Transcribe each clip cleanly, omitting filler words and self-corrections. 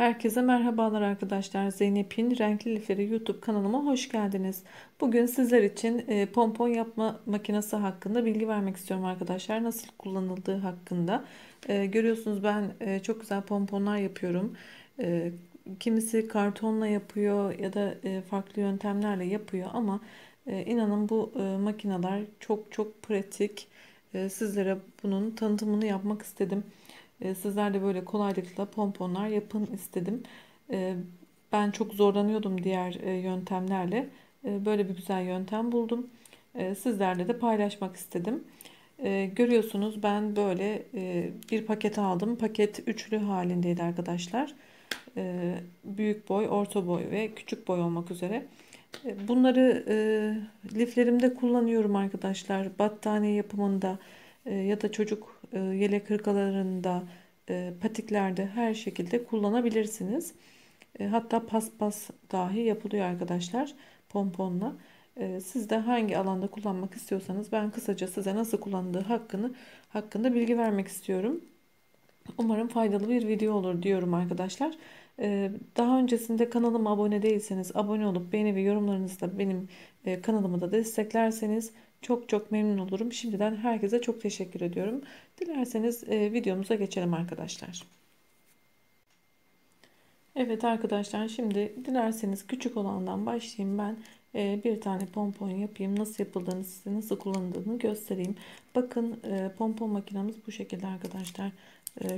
Herkese merhabalar arkadaşlar. Zeynep'in Renkli Lifleri YouTube kanalıma hoş geldiniz. Bugün sizler için pompon yapma makinesi hakkında bilgi vermek istiyorum arkadaşlar. Nasıl kullanıldığı hakkında. Görüyorsunuz ben çok güzel pomponlar yapıyorum. Kimisi kartonla yapıyor ya da farklı yöntemlerle yapıyor ama inanın bu makineler çok pratik. Sizlere bunun tanıtımını yapmak istedim. Sizler de böyle kolaylıkla pomponlar yapın istedim. E, Ben çok zorlanıyordum diğer yöntemlerle. Böyle bir güzel yöntem buldum. Sizlerle de paylaşmak istedim. Görüyorsunuz ben böyle bir paket aldım. Paket üçlü halindeydi arkadaşlar. Büyük boy, orta boy ve küçük boy olmak üzere. Bunları liflerimde kullanıyorum arkadaşlar. Battaniye yapımında ya da çocuk yelek hırkalarında, patiklerde her şekilde kullanabilirsiniz. Hatta paspas dahi yapılıyor arkadaşlar pomponla. Siz de hangi alanda kullanmak istiyorsanız ben kısaca size nasıl kullanıldığı hakkında bilgi vermek istiyorum. Umarım faydalı bir video olur diyorum arkadaşlar. Daha öncesinde kanalıma abone değilseniz abone olup beğeni ve yorumlarınızla benim kanalımı da desteklerseniz çok memnun olurum. Şimdiden herkese çok teşekkür ediyorum. Dilerseniz videomuza geçelim arkadaşlar. Evet arkadaşlar, şimdi dilerseniz küçük olandan başlayayım. Ben bir tane pompon yapayım. Nasıl yapıldığını, size nasıl kullanıldığını göstereyim. Bakın, pompon makinamız bu şekilde arkadaşlar.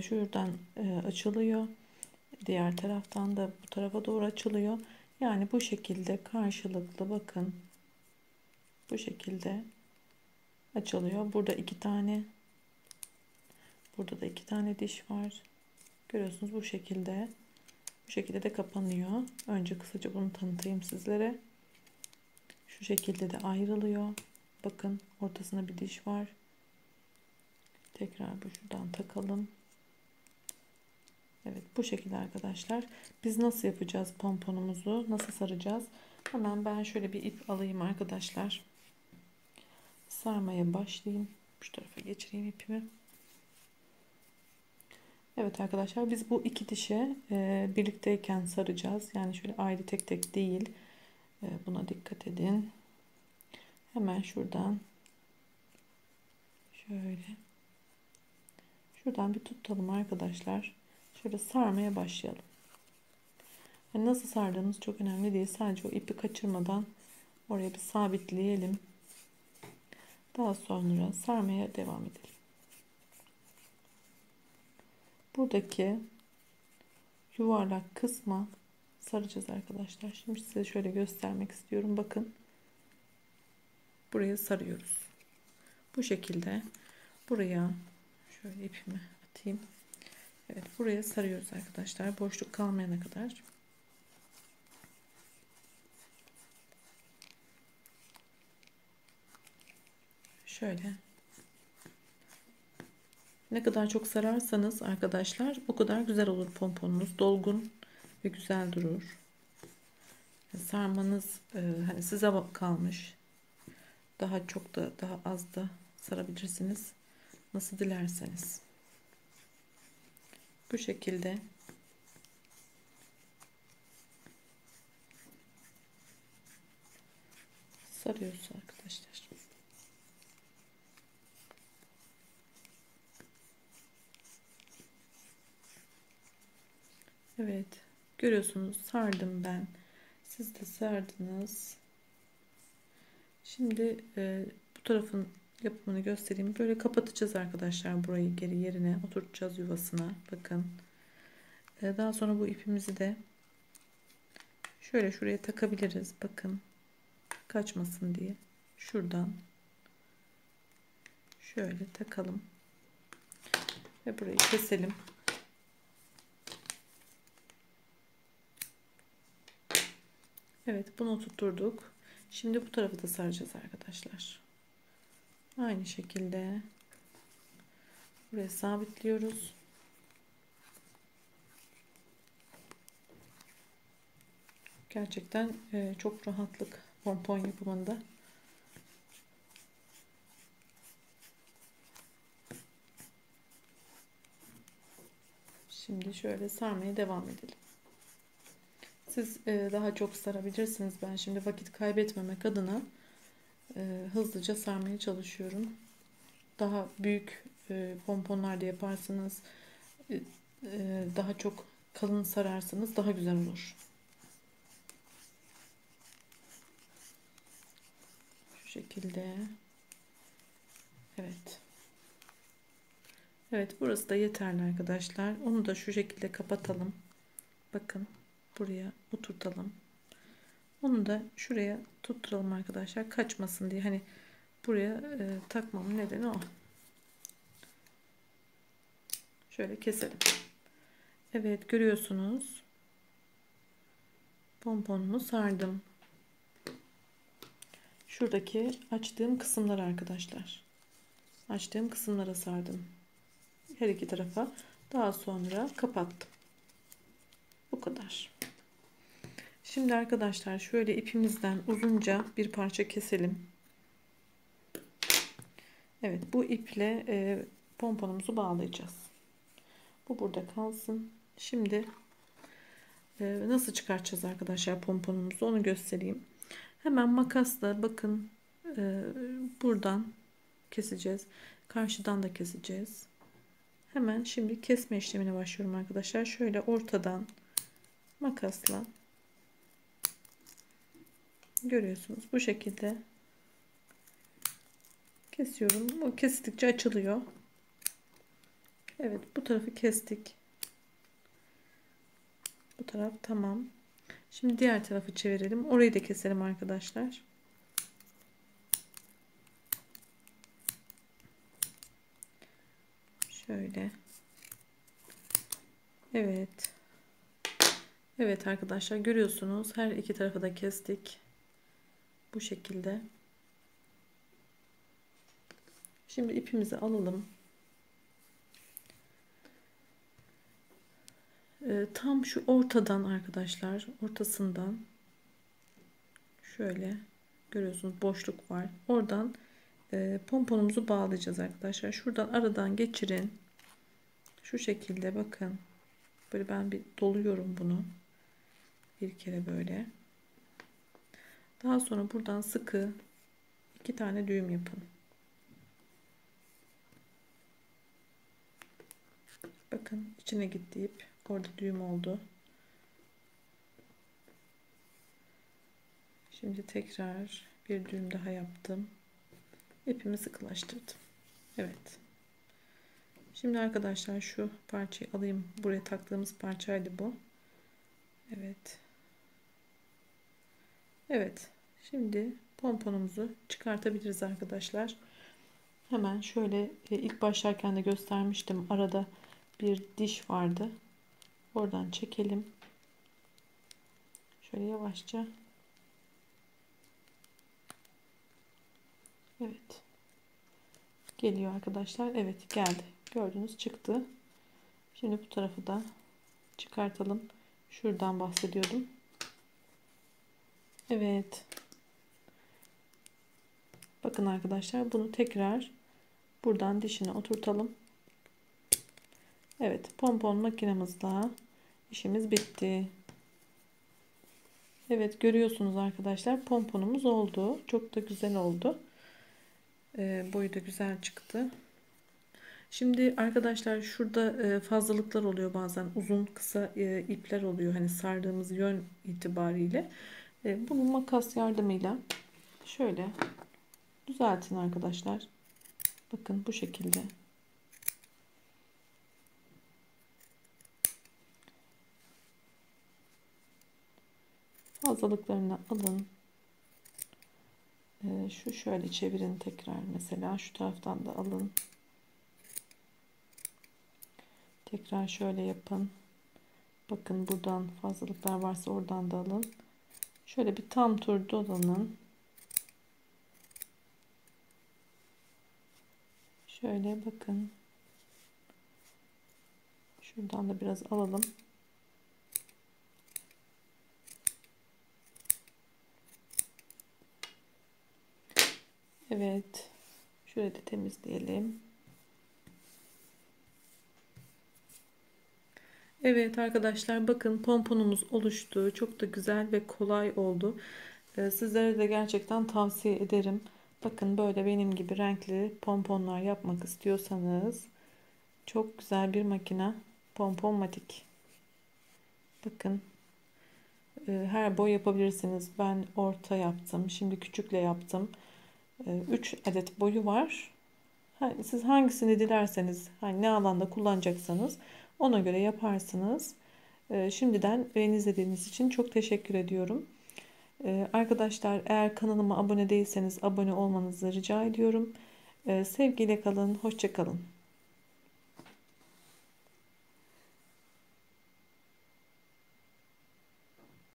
Şuradan açılıyor. Diğer taraftan da bu tarafa doğru açılıyor. Yani bu şekilde karşılıklı, bakın bu şekilde açılıyor. Burada iki tane, burada da iki tane diş var. Görüyorsunuz bu şekilde. Bu şekilde de kapanıyor. Önce kısaca bunu tanıtayım sizlere. Şu şekilde de ayrılıyor. Bakın ortasında bir diş var. Tekrar bu şuradan takalım. Evet, bu şekilde arkadaşlar. Biz nasıl yapacağız pomponumuzu? Nasıl saracağız? Hemen ben şöyle bir ip alayım arkadaşlar. Sarmaya başlayayım. Şu tarafa geçireyim ipimi. Evet arkadaşlar, biz bu iki dişe birlikteyken saracağız. Yani şöyle ayrı tek tek değil. Buna dikkat edin. Hemen şuradan şöyle şuradan bir tutalım arkadaşlar. Şöyle sarmaya başlayalım. Yani nasıl sardığımız çok önemli değil. Sadece o ipi kaçırmadan oraya bir sabitleyelim. Daha sonra sarmaya devam edelim. Buradaki yuvarlak kısma saracağız arkadaşlar. Şimdi size şöyle göstermek istiyorum. Bakın. Buraya sarıyoruz. Bu şekilde buraya şöyle ipimi atayım. Evet, buraya sarıyoruz arkadaşlar. Boşluk kalmayana kadar. Şöyle. Ne kadar çok sararsanız arkadaşlar o kadar güzel olur pomponunuz. Dolgun ve güzel durur. Sarmanız hani size kalmış. Daha çok da daha az da sarabilirsiniz. Nasıl dilerseniz. Bu şekilde sarıyoruz arkadaşlar. Evet, görüyorsunuz sardım ben. Siz de sardınız. Şimdi bu tarafın yapımını göstereyim. Böyle kapatacağız arkadaşlar. Burayı geri yerine oturtacağız, yuvasına. Bakın. Daha sonra bu ipimizi de şöyle şuraya takabiliriz. Bakın. Kaçmasın diye. Şuradan şöyle takalım. Ve burayı keselim. Evet, bunu tutturduk. Şimdi bu tarafı da saracağız arkadaşlar. Aynı şekilde buraya sabitliyoruz. Gerçekten çok rahatlık pompon yapımında. Şimdi şöyle sarmaya devam edelim. Siz daha çok sarabilirsiniz. Ben şimdi vakit kaybetmemek adına hızlıca sarmaya çalışıyorum. Daha büyük pomponlar da yaparsanız, daha çok kalın sararsanız daha güzel olur. Şu şekilde. Evet. Evet, burası da yeterli arkadaşlar. Onu da şu şekilde kapatalım. Bakın, buraya oturtalım. Onu da şuraya tutturalım arkadaşlar. Kaçmasın diye. Hani buraya takmamın nedeni o. Şöyle keselim. Evet, görüyorsunuz. Pomponumu sardım. Şuradaki açtığım kısımlar arkadaşlar. Açtığım kısımlara sardım. Her iki tarafa. Daha sonra kapattım. Bu kadar. Şimdi arkadaşlar şöyle ipimizden uzunca bir parça keselim. Evet, bu iple pomponumuzu bağlayacağız. Bu burada kalsın. Şimdi nasıl çıkartacağız arkadaşlar pomponumuzu, onu göstereyim. Hemen makasla bakın, buradan keseceğiz. Karşıdan da keseceğiz. Hemen şimdi kesme işlemine başlıyorum arkadaşlar. Şöyle ortadan makasla, görüyorsunuz, bu şekilde kesiyorum. O kestikçe açılıyor. Evet, bu tarafı kestik. Bu taraf tamam. Şimdi diğer tarafı çevirelim. Orayı da keselim arkadaşlar. Şöyle. Evet. Evet arkadaşlar, görüyorsunuz. Her iki tarafı da kestik. Bu şekilde. Şimdi ipimizi alalım. Tam şu ortadan arkadaşlar, ortasından şöyle görüyorsunuz, boşluk var. Oradan pomponumuzu bağlayacağız arkadaşlar. Şuradan aradan geçirin. Şu şekilde bakın. Böyle ben bir doluyorum bunu. Bir kere böyle. Daha sonra buradan sıkı 2 tane düğüm yapın. Bakın, içine gitti ip. Orada düğüm oldu. Şimdi tekrar bir düğüm daha yaptım. İpimi sıkılaştırdım. Evet. Şimdi arkadaşlar şu parçayı alayım. Buraya taktığımız parçaydı bu. Evet. Evet. Şimdi pomponumuzu çıkartabiliriz arkadaşlar. Hemen şöyle, ilk başlarken de göstermiştim. Arada bir diş vardı. Oradan çekelim. Şöyle yavaşça. Evet. Geliyor arkadaşlar. Evet, geldi. Gördünüz, çıktı. Şimdi bu tarafı da çıkartalım. Şuradan bahsediyordum. Evet. Bakın arkadaşlar, bunu tekrar buradan dişine oturtalım. Evet, pompon makinemizle işimiz bitti. Evet, görüyorsunuz arkadaşlar, pomponumuz oldu. Çok da güzel oldu. Boyu da güzel çıktı. Şimdi arkadaşlar, şurada fazlalıklar oluyor bazen. Uzun kısa ipler oluyor. Hani sardığımız yön itibariyle. Bunu makas yardımıyla şöyle düzeltin arkadaşlar. Bakın, bu şekilde. Fazlalıklarını alın. Şu şöyle çevirin tekrar, mesela şu taraftan da alın. Tekrar şöyle yapın. Bakın, buradan fazlalıklar varsa oradan da alın. Şöyle bir tam tur dolanın. Şöyle bakın. Şuradan da biraz alalım. Evet. Şöyle de temizleyelim. Evet arkadaşlar, bakın pomponumuz oluştu. Çok da güzel ve kolay oldu. Sizlere de gerçekten tavsiye ederim. Bakın, böyle benim gibi renkli pomponlar yapmak istiyorsanız çok güzel bir makine. Pomponmatik. Bakın, her boy yapabilirsiniz. Ben orta yaptım. Şimdi küçükle yaptım. 3 adet boyu var. Siz hangisini dilerseniz, hani ne alanda kullanacaksanız ona göre yaparsınız. Şimdiden beni izlediğiniz için çok teşekkür ediyorum. Arkadaşlar, eğer kanalıma abone değilseniz abone olmanızı rica ediyorum. Sevgiyle kalın, hoşça kalın.